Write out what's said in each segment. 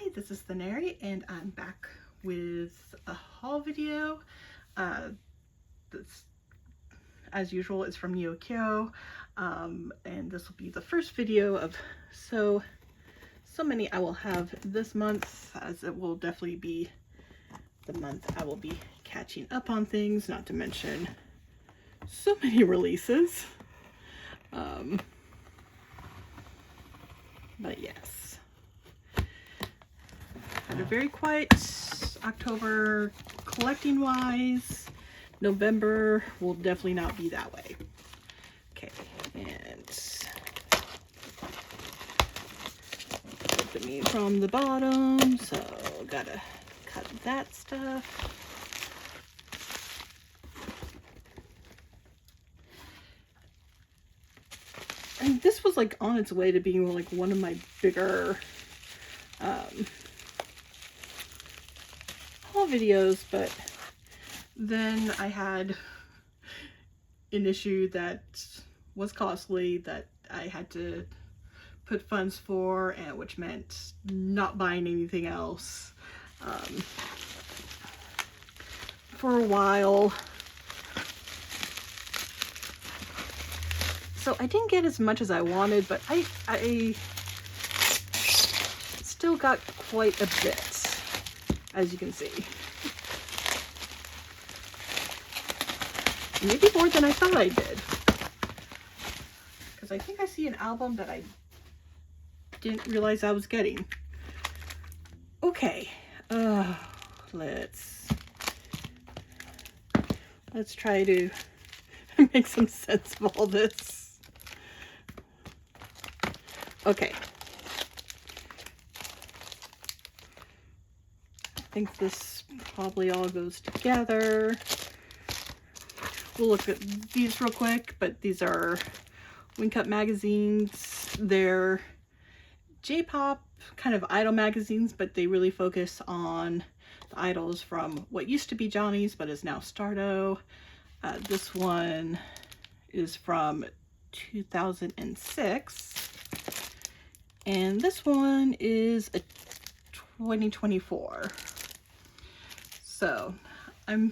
Hi, this is the Nary, and I'm back with a haul video. This, as usual, is from Neokyo, and this will be the first video of so many I will have this month, as it will definitely be the month I will be catching up on things, not to mention so many releases. But yes, had a very quiet October collecting wise. November will definitely not be that way. Okay, and opening from the bottom, so gotta cut that stuff. And this was like on its way to being like one of my bigger haul videos, but then I had an issue that was costly that I had to put funds for, and which meant not buying anything else for a while. So I didn't get as much as I wanted, but I still got quite a bit, as you can see. Maybe more than I thought I did. Because I think I see an album that I didn't realize I was getting. Okay, let's try to make some sense of all this. Okay. I think this probably all goes together. We'll look at these real quick, but these are Wing Cut magazines. They're J-pop kind of idol magazines, but they really focus on the idols from what used to be Johnny's but is now Stardo. This one is from 2006. And this one is a 2024. So I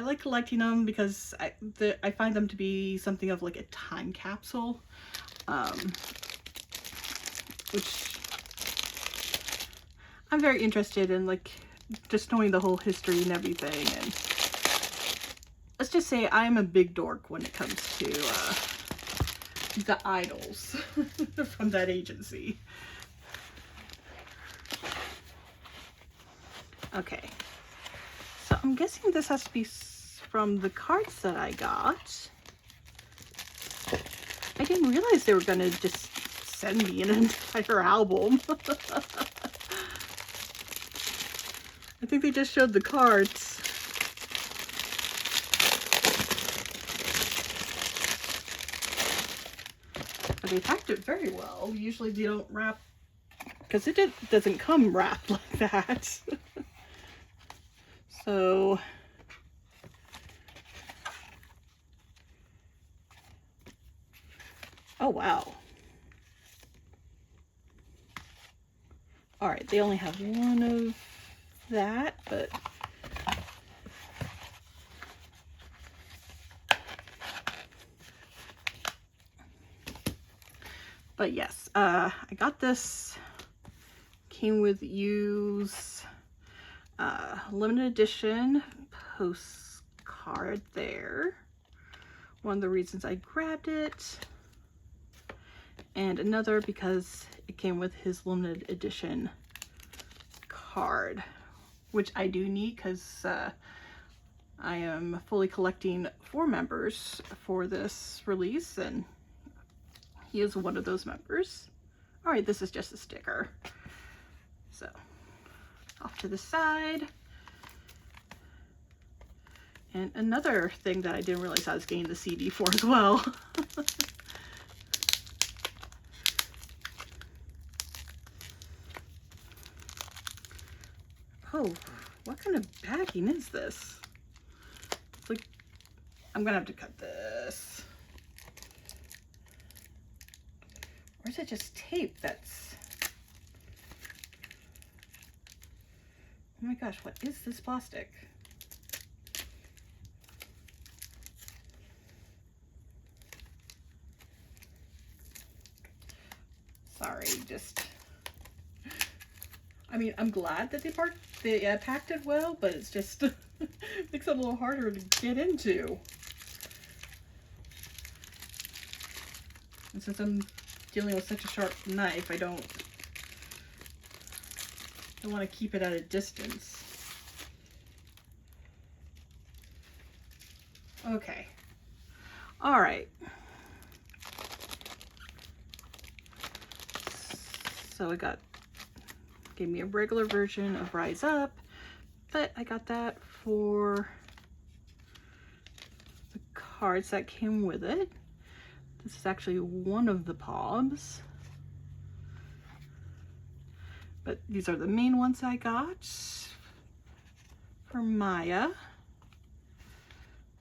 like collecting them because I find them to be something of like a time capsule, which I'm very interested in, like just knowing the whole history and everything. And let's just say I'm a big dork when it comes to the idols from that agency. Okay, so I'm guessing this has to be from the cards that I got. I didn't realize they were gonna just send me an entire album. I think they just showed the cards. But they packed it very well. Usually they don't wrap, because it doesn't come wrapped like that. So oh wow. All right, they only have one of that, but yes, I got this. Came with U's limited edition postcard there. One of the reasons I grabbed it. And another because it came with his limited edition card, which I do need because I am fully collecting 4 members for this release, and he is one of those members. All right, this is just a sticker. So off to the side. And another thing that I didn't realize I was getting the CD for as well. Oh, what kind of bagging is this? It's like, I'm gonna have to cut this. Or is it just tape that's Oh my gosh, what is this plastic? Sorry, I mean, I'm glad that they packed it well, but it's just makes it a little harder to get into. And since I'm dealing with such a sharp knife, I don't want to keep it at a distance. Okay. All right. So gave me a regular version of Rise Up, but I got that for the cards that came with it. This is actually one of the POBs, but these are the main ones I got for Maya.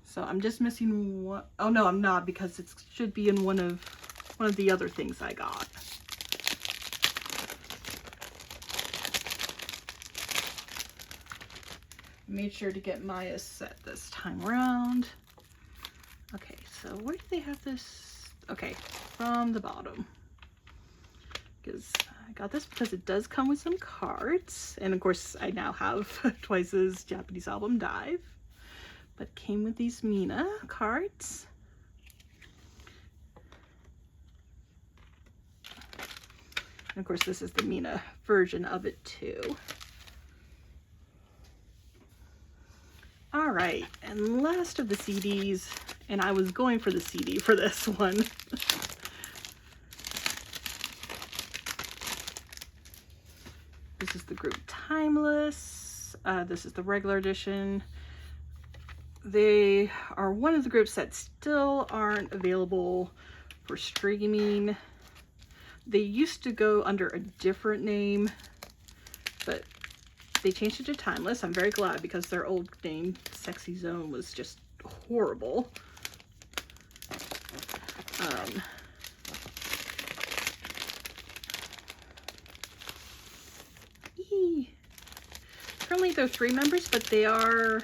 So I'm just missing one. Oh no, I'm not, because it should be in one of the other things I got. Made sure to get Maya set this time around. Okay, so where do they have this? Okay, from the bottom. Because I got this because it does come with some cards. And of course, I now have Twice's Japanese album Dive. But came with these Mina cards. And of course, this is the Mina version of it too. All right, and last of the CDs, and I was going for the CD for this one. This is the group Timeless. This is the regular edition. They are one of the groups that still aren't available for streaming. They used to go under a different name, but they changed it to Timeless. I'm very glad, because their old name, Sexy Zone, was just horrible. Currently they're 3 members, but they are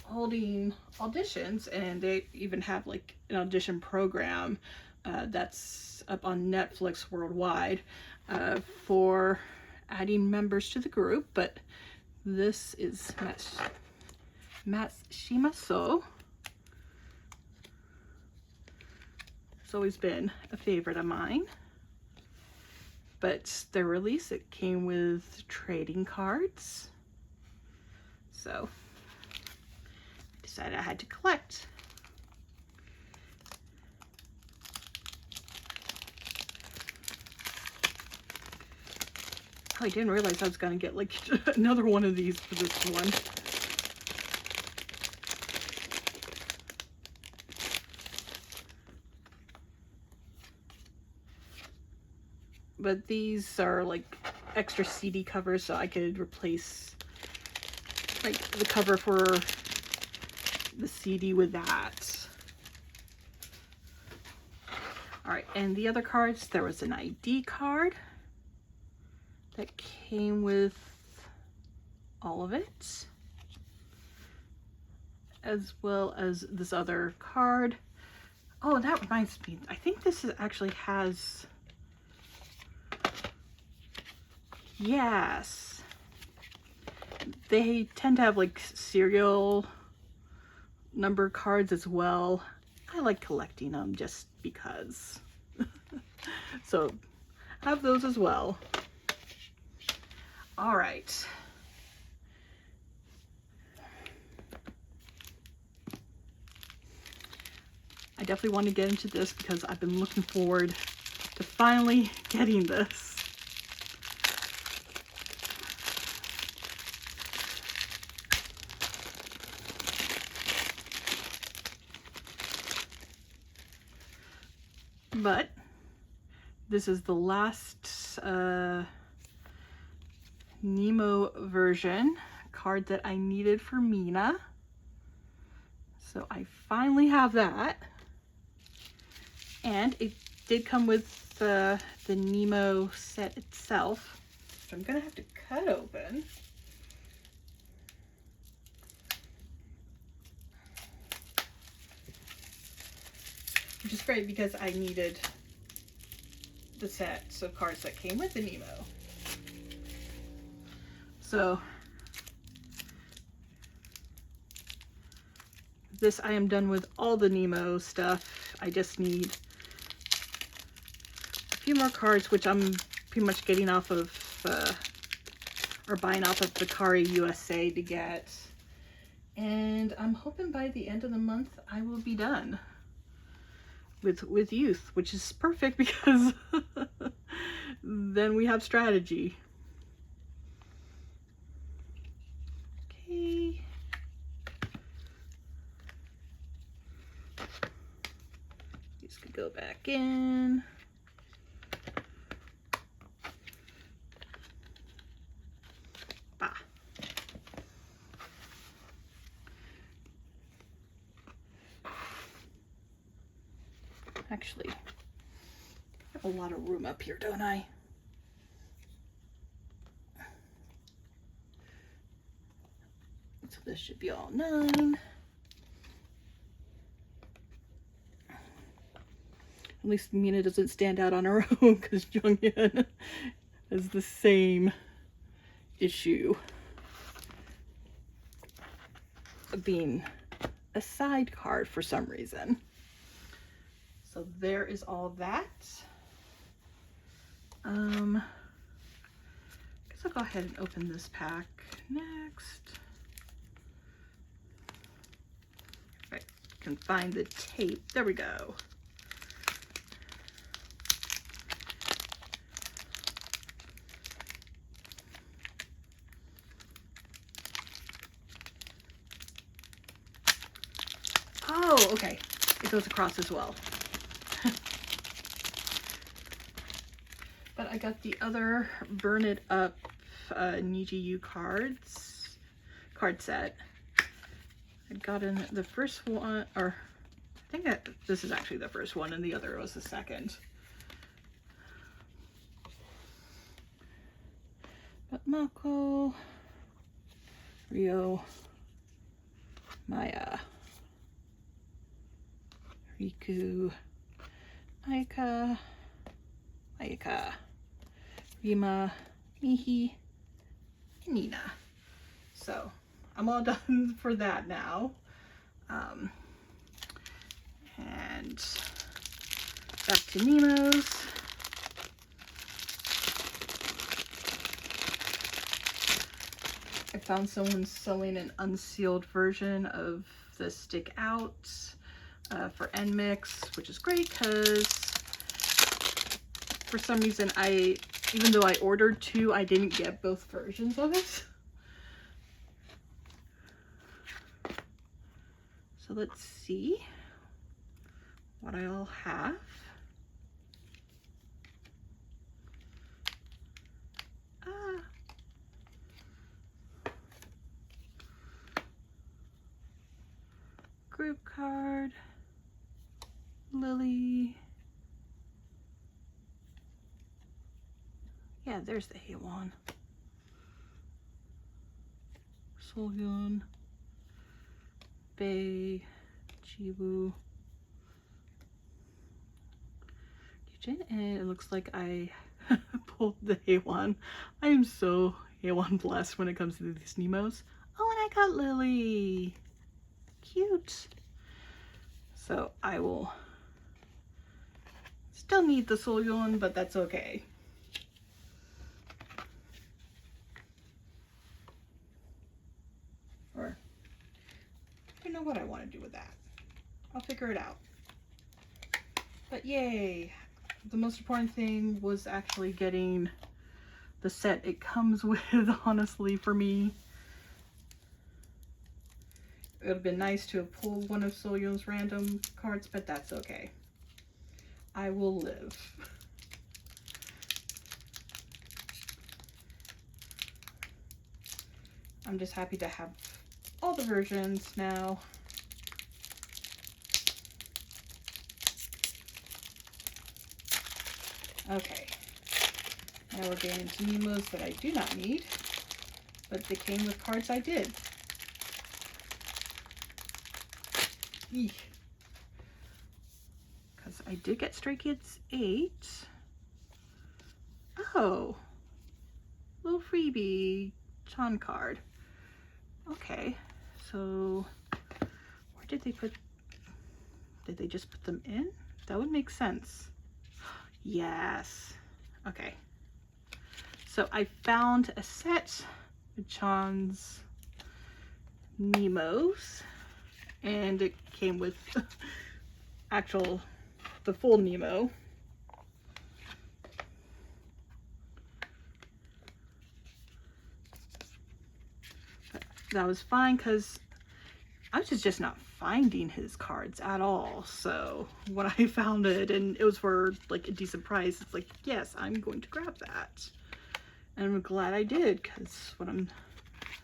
holding auditions, and they even have like an audition program that's up on Netflix worldwide for adding members to the group. But this is Matsushima. It's always been a favorite of mine. But their release, it came with trading cards. So I decided I had to collect. Oh, I didn't realize I was gonna get like another one of these for this one. But these are like extra CD covers, so I could replace like the cover for the CD with that. All right, and the other cards, there was an ID card that came with all of it, as well as this other card. Oh, that reminds me, I think this actually has, yes, they tend to have like serial number cards as well. I like collecting them just because. So have those as well. All right. I definitely want to get into this because I've been looking forward to finally getting this. But this is the last Nemo version card that I needed for Mina. So I finally have that. And it did come with the Nemo set itself, which I'm gonna have to cut open. which is great because I needed the sets of cards that came with the Nemo. So this, I am done with all the Nemo stuff. I just need a few more cards, which I'm pretty much getting off of, or buying off of Bakari USA to get. And I'm hoping by the end of the month I will be done with youth, which is perfect because then we have strategy. Okay. These could go back in. Bah. Actually, I have a lot of room up here, don't I? So this should be all 9. At least Mina doesn't stand out on her own because Junghyun has the same issue of being a side card for some reason. So there is all that. Guess I'll go ahead and open this pack next. If I can find the tape. There we go. Oh, okay. It goes across as well. But I got the other Burn It Up NiziU card set. I got in the first one, or I think that this is actually the first one and the other was the second. But Mako, Rio, Maya, Riku, Ayaka, Rima, Mihi, and Nina. So I'm all done for that now. And back to Nemo's. I found someone selling an unsealed version of the Stick Out for NMIXX, which is great because for some reason even though I ordered 2, I didn't get both versions of it. So let's see what I all have. Group card, Lily. Yeah, there's the Haewon. Sohyun, Bae, Jiwoo, Yujin, and it looks like I pulled the Haewon. I am so Haewon blessed when it comes to these Nemos. Oh, and I got Lily. Cute. So I will still need the Sohyun, but that's okay. Or I don't know what I want to do with that. I'll figure it out. But yay! The most important thing was actually getting the set it comes with, honestly, for me. It would have been nice to have pulled one of Sohyun's random cards, but that's okay. I will live. I'm just happy to have all the versions now. Okay, now we're getting into Nemos that I do not need, but they came with cards I did. Eek. I did get Stray Kids 8. Oh, little freebie Chan card. Okay, so where did they put, did they just put them in? That would make sense. Yes. Okay. So I found a set with Chan's Nemos, and it came with the full Nemo. But that was fine because I was just not finding his cards at all. So when I found it and it was for like a decent price, it's like, yes, I'm going to grab that. And I'm glad I did, because when I'm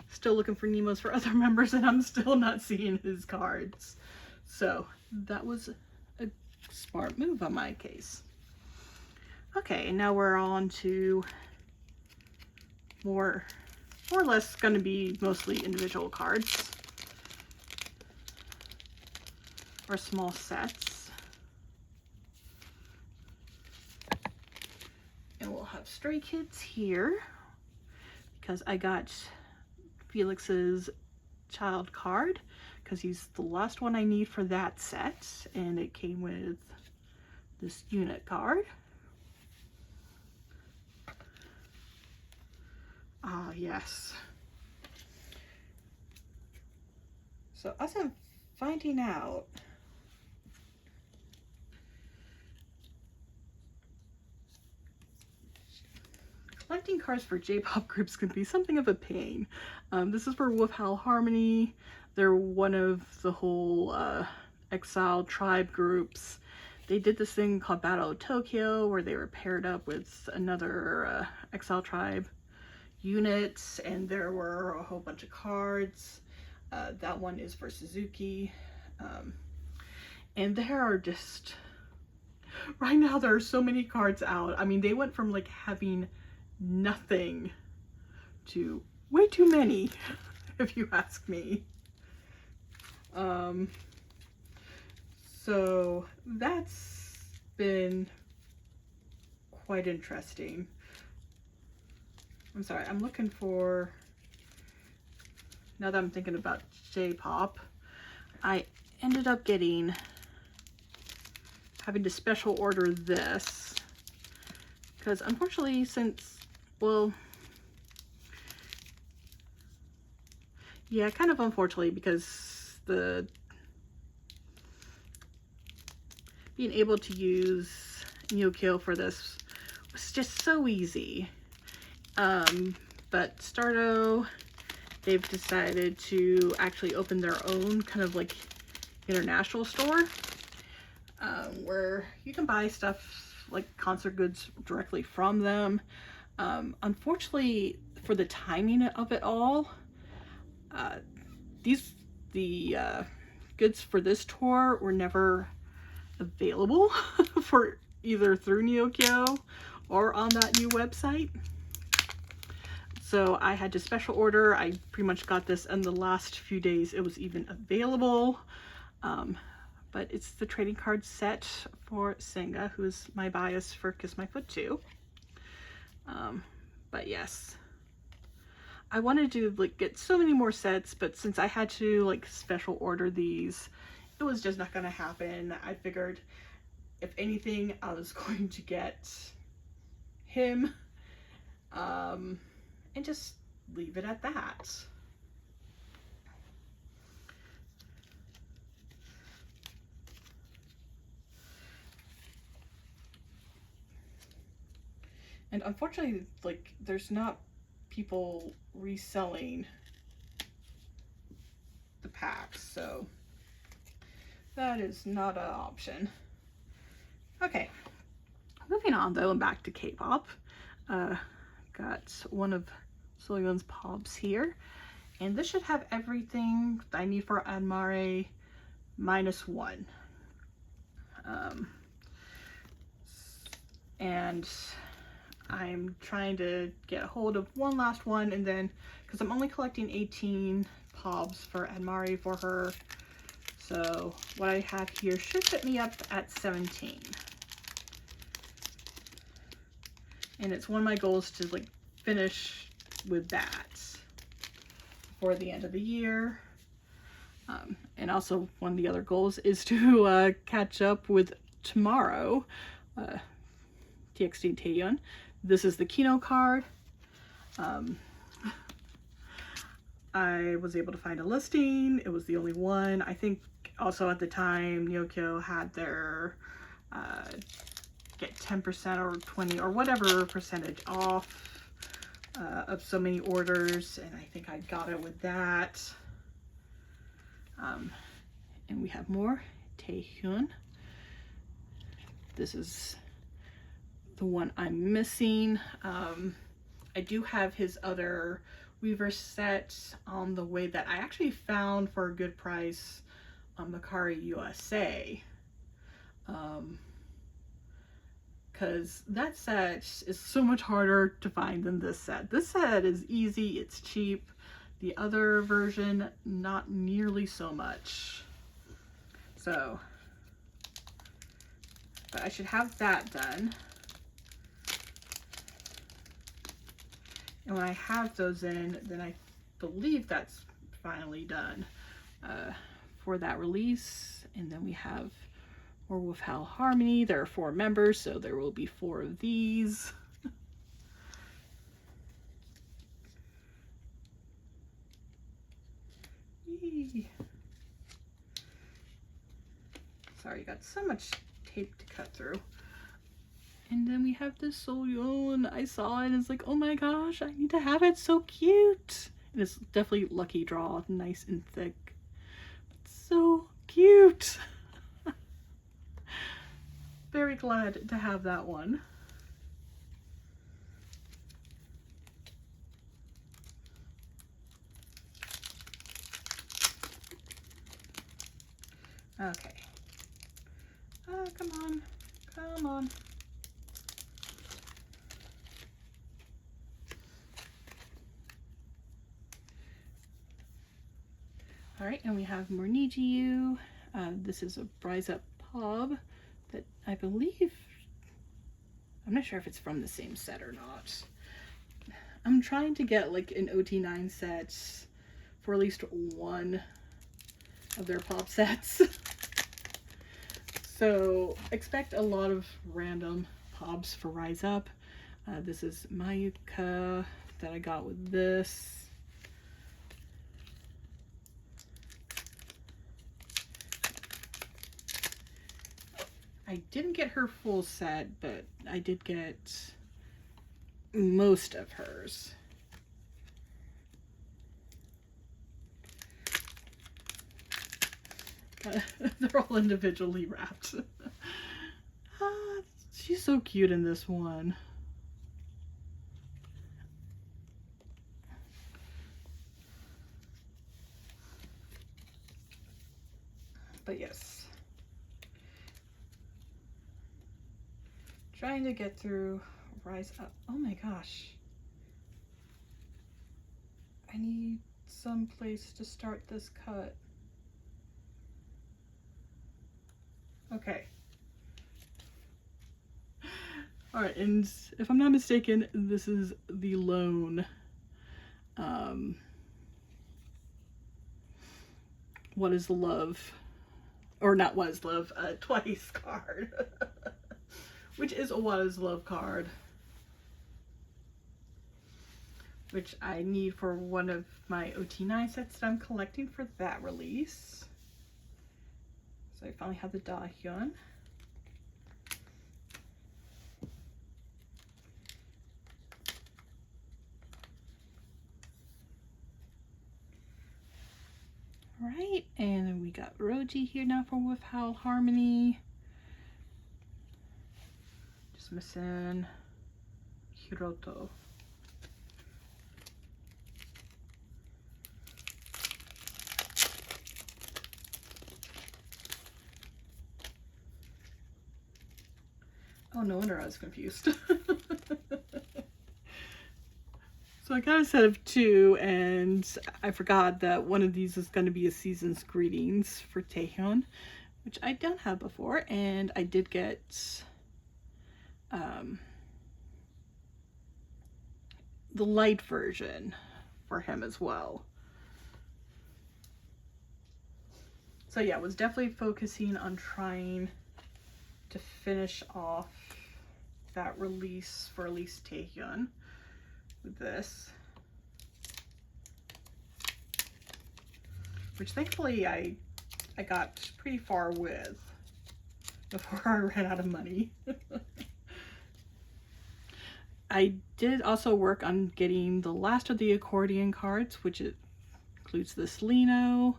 still looking for Nemos for other members and I'm still not seeing his cards. So that was a smart move on my case. Okay, and now we're on to more or less going to be mostly individual cards or small sets. And we'll have Stray Kids here because I got Felix's child card because he's the last one I need for that set, and it came with this unit card. Ah, yes. So as I'm finding out, collecting cards for J-pop groups can be something of a pain. This is for Wolf Howl Harmony. They're one of the whole exile tribe groups. They did this thing called Battle of Tokyo where they were paired up with another exile tribe unit, and there were a whole bunch of cards. That one is for Suzuki. And there are just, right now there are so many cards out. I mean, they went from like having nothing to way too many, if you ask me. So that's been quite interesting. I'm sorry, I'm looking for, now that I'm thinking about J-pop, I ended up having to special order this because unfortunately, since, well, yeah, kind of unfortunately, because being able to use Neokyo for this was just so easy. But Stardo, they've decided to actually open their own kind of like international store where you can buy stuff like concert goods directly from them. Unfortunately, for the timing of it all, the goods for this tour were never available for either through Neokyo or on that new website. So I had to special order. I pretty much got this in the last few days it was even available. But it's the trading card set for Senga, who is my bias for Kiss My Foot 2. But yes, I wanted to like get so many more sets, but since I had to like special order these, it was just not gonna happen. I figured if anything, I was going to get him, and just leave it at that. And unfortunately, like, there's not people reselling the packs, so that is not an option. Okay, moving on though, and back to K-pop. Got one of Soyeon's pops here, and this should have everything I need for Admare -1. And I'm trying to get a hold of one last one, and then because I'm only collecting 18 pobs for Admare for her, so what I have here should fit me up at 17. And it's one of my goals to like finish with that before the end of the year. And also one of the other goals is to catch up with tomorrow, TXT Taeyeon. This is the Kino card. I was able to find a listing. It was the only one. I think also at the time Neokyo had their get 10% or 20 or whatever percentage off of so many orders, and I think I got it with that. And we have more Taehyun. This is the one I'm missing. I do have his other Weaver set on the way that I actually found for a good price on Mercari USA. Because that set is so much harder to find than this set. This set is easy, it's cheap. The other version, not nearly so much. So, but I should have that done. And when I have those in, then I believe that's finally done for that release. And then we have more with Howl Harmony. There are 4 members, so there will be 4 of these. Yee. Sorry, got so much tape to cut through. And then we have this Soyeon. I saw it and it's like, oh my gosh, I need to have it. So cute. And it's definitely lucky draw, nice and thick. But so cute. Very glad to have that one. Okay. Come on. Come on. All right, and we have more NiziU. This is a Rise Up Pub that I believe, I'm not sure if it's from the same set or not. I'm trying to get like an OT9 set for at least one of their pop sets. So expect a lot of random pops for Rise Up. This is Mayuka that I got with this. I didn't get her full set, but I did get most of hers. They're all individually wrapped. She's so cute in this one. But yes. Trying to get through Rise Up. Oh my gosh. I need some place to start this cut. Okay. Alright, and if I'm not mistaken, this is the lone What is Love? Or not What is Love, Twice card. Which is a What is Love card. Which I need for one of my OT9 sets that I'm collecting for that release. So I finally have the Dahyun. Alright, and then we got Roji here now for with Howl Harmony. Just missing Hiroto. Oh, no wonder I was confused. So I got a set of 2, and I forgot that one of these is going to be a season's greetings for Taehyun, which I don't have before, and I did get the light version for him as well. So yeah, was definitely focusing on trying to finish off that release for at least Taehyun with this. Which thankfully I got pretty far with before I ran out of money. I did also work on getting the last of the accordion cards, which includes this Lino.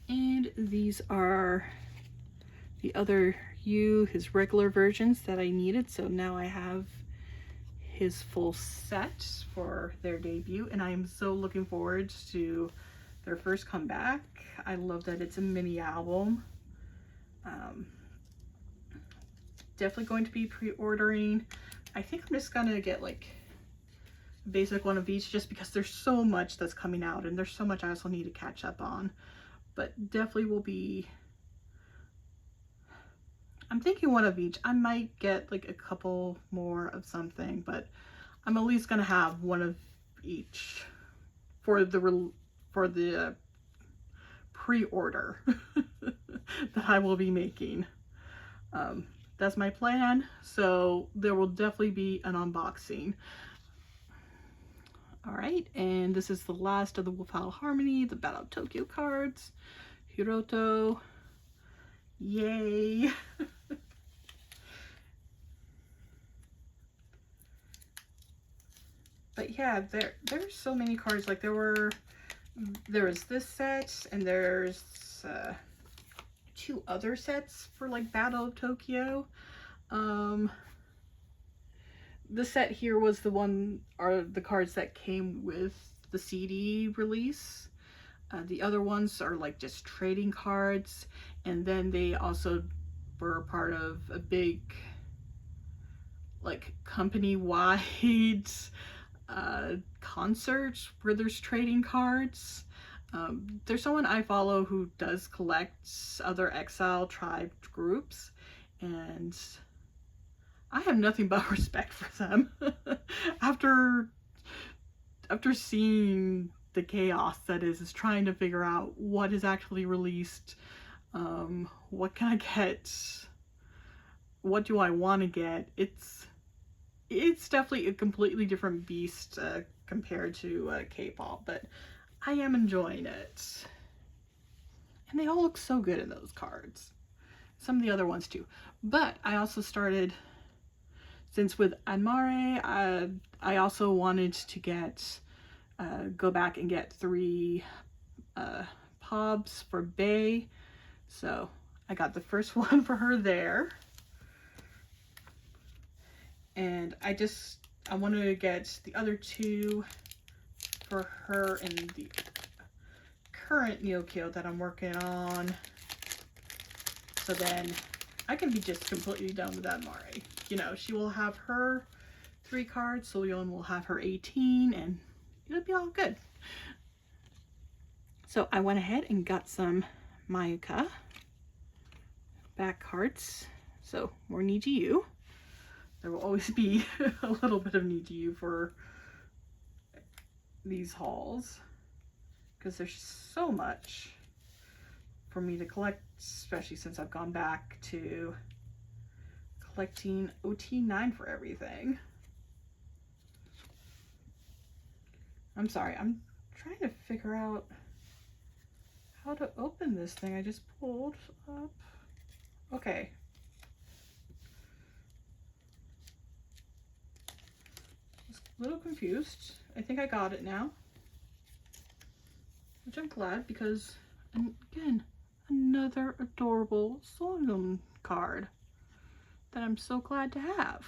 And these are the other his regular versions that I needed. So now I have his full set for their debut, and I am so looking forward to their first comeback. I love that it's a mini album. Definitely going to be pre-ordering. I think I'm just gonna get like a basic one of each, just because there's so much that's coming out and there's so much I also need to catch up on. But definitely will be, I'm thinking one of each. I might get like a couple more of something, but I'm at least gonna have one of each for the pre-order that I will be making. That's my plan. So there will definitely be an unboxing. All right, and this is the last of the Wolf Howl Harmony, the Battle of Tokyo cards. Hiroto, yay. But yeah, there's so many cards. Like there was this set, and there's 2 other sets for like Battle of Tokyo. The set here was the one, are the cards that came with the CD release. The other ones are like just trading cards, and then they also were part of a big like company-wide concert where there's trading cards. There's someone I follow who does collect other exile tribe groups, and I have nothing but respect for them. after seeing the chaos that is trying to figure out what is actually released, what can I get, what do I want to get. It's definitely a completely different beast compared to K-pop, but I am enjoying it. And they all look so good in those cards. Some of the other ones too. But I also started, since with Admare, I also wanted to get, go back and get 3 POBs for Bae. So I got the first one for her there. And I wanted to get the other 2 for her in the current Neokyo that I'm working on. So then I can be just completely done with that Mare. You know, she will have her 3 cards, Soyeon will have her 18, and it'll be all good. So I went ahead and got some Mayuka back cards. So more NiziU. There will always be a little bit of NiziU for these hauls, because there's so much for me to collect, especially since I've gone back to collecting OT9 for everything. I'm sorry, I'm trying to figure out how to open this thing I just pulled up. Okay. Just a little confused. I think I got it now, which I'm glad, because, and again, another adorable Soyeon card that I'm so glad to have.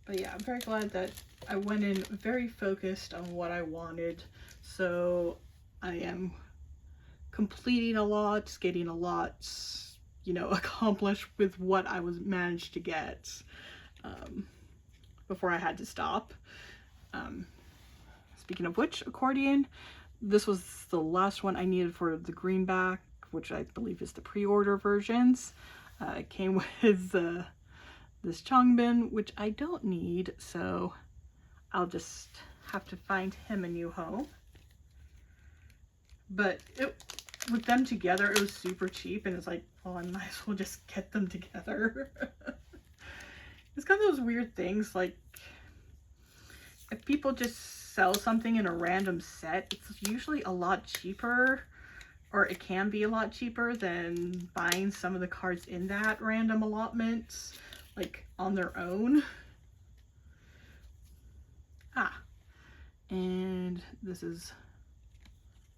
But yeah, I'm very glad that I went in very focused on what I wanted. So I am completing a lot, getting a lot you know, accomplish with what I was managed to get before I had to stop. Speaking of which, accordion, this was the last one I needed for the greenback, which I believe is the pre-order versions. It came with this Changbin, which I don't need, so I'll just have to find him a new home. But with them together, it was super cheap, and it's like, well, I might as well just get them together. It's kind of those weird things, like, if people just sell something in a random set, it's usually a lot cheaper, or it can be a lot cheaper than buying some of the cards in that random allotment, like, on their own. And this is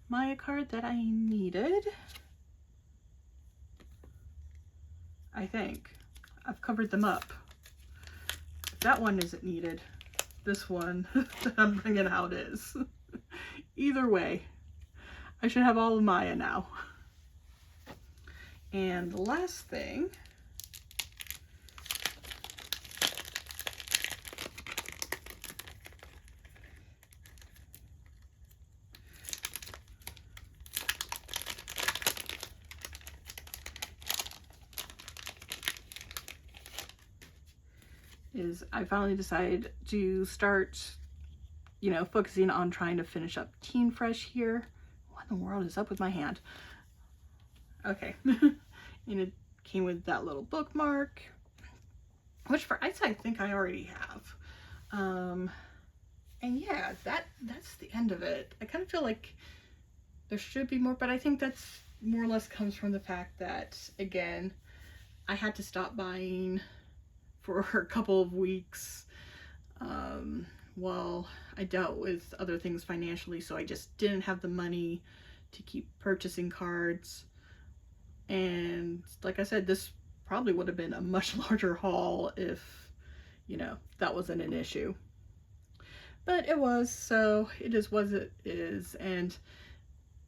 my card that I needed. I think. I've covered them up. That one isn't needed. This one that I'm bringing out is. Either way, I should have all of Maya now. And the last thing is I finally decided to start, you know, focusing on trying to finish up Teen Fresh here. What in the world is up with my hand? Okay. And it came with that little bookmark, which for ice I think I already have. And yeah, that's the end of it. I kind of feel like there should be more, but I think that's more or less comes from the fact that, again, I had to stop buying for a couple of weeks while I dealt with other things financially, so I just didn't have the money to keep purchasing cards. And like I said, this probably would have been a much larger haul if, you know, that wasn't an issue. But it was, so it is what it is. And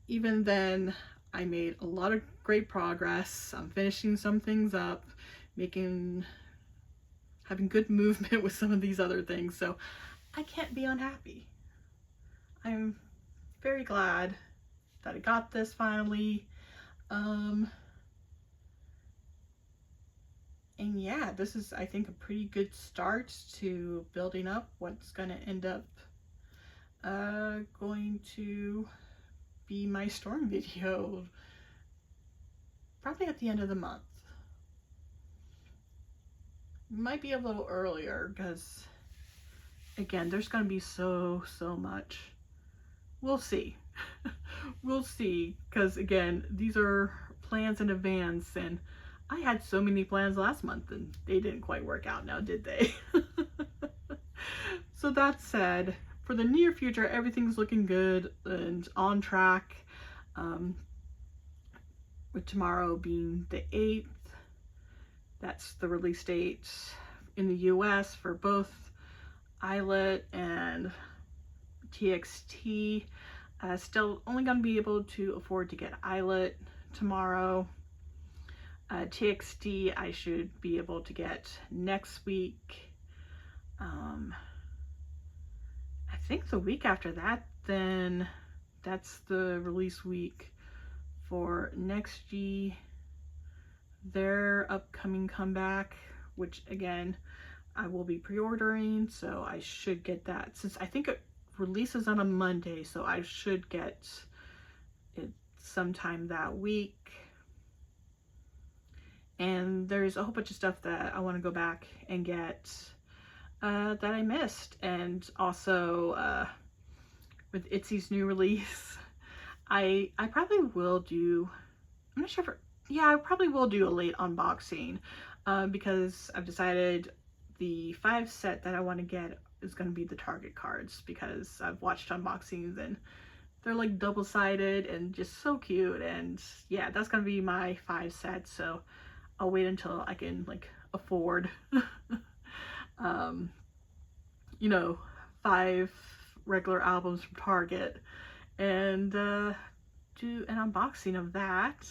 even then, I made a lot of great progress. I'm finishing some things up, having good movement with some of these other things, so I can't be unhappy. I'm very glad that I got this finally. And yeah, this is, I think, a pretty good start to building up what's going to end up going to be my storm video probably at the end of the month. Might be a little earlier because, again, there's going to be so much. We'll see. We'll see, because again, these are plans in advance, and I had so many plans last month and they didn't quite work out now, did they? So that said, for the near future, everything's looking good and on track. With tomorrow being the 8th, that's the release date in the US for both Eyelet and TXT. Still only going to be able to afford to get Eyelet tomorrow. TXT I should be able to get next week. I think the week after that, then that's the release week for NEXZ, their upcoming comeback, which again I will be pre-ordering, so I should get that, since I think it releases on a Monday, so I should get it sometime that week. And there's a whole bunch of stuff that I want to go back and get that I missed. And also with Itzy's new release, I probably will do, I'm not sure if, yeah, I probably will do a late unboxing because I've decided the 5 set that I want to get is going to be the Target cards, because I've watched unboxings and they're like double-sided and just so cute. And yeah, that's going to be my 5 sets, so I'll wait until I can like afford you know, 5 regular albums from Target and do an unboxing of that.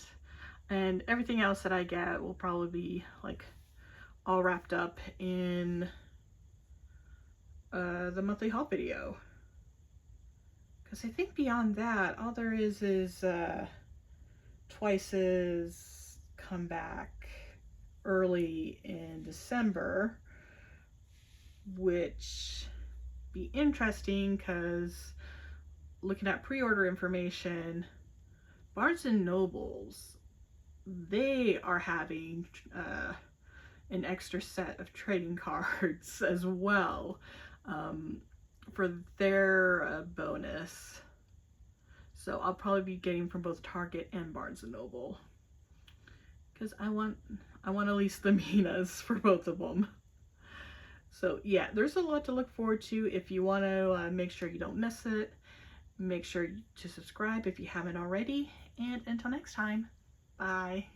And everything else that I get will probably be like all wrapped up in the monthly haul video. Because I think beyond that, all there is Twice's comeback early in December, which be interesting because looking at pre-order information, Barnes & Noble's, they are having an extra set of trading cards as well for their bonus. So I'll probably be getting from both Target and Barnes & Noble because I want at least the Minas for both of them. So yeah, there's a lot to look forward to. If you want to make sure you don't miss it, make sure to subscribe if you haven't already. And until next time, bye.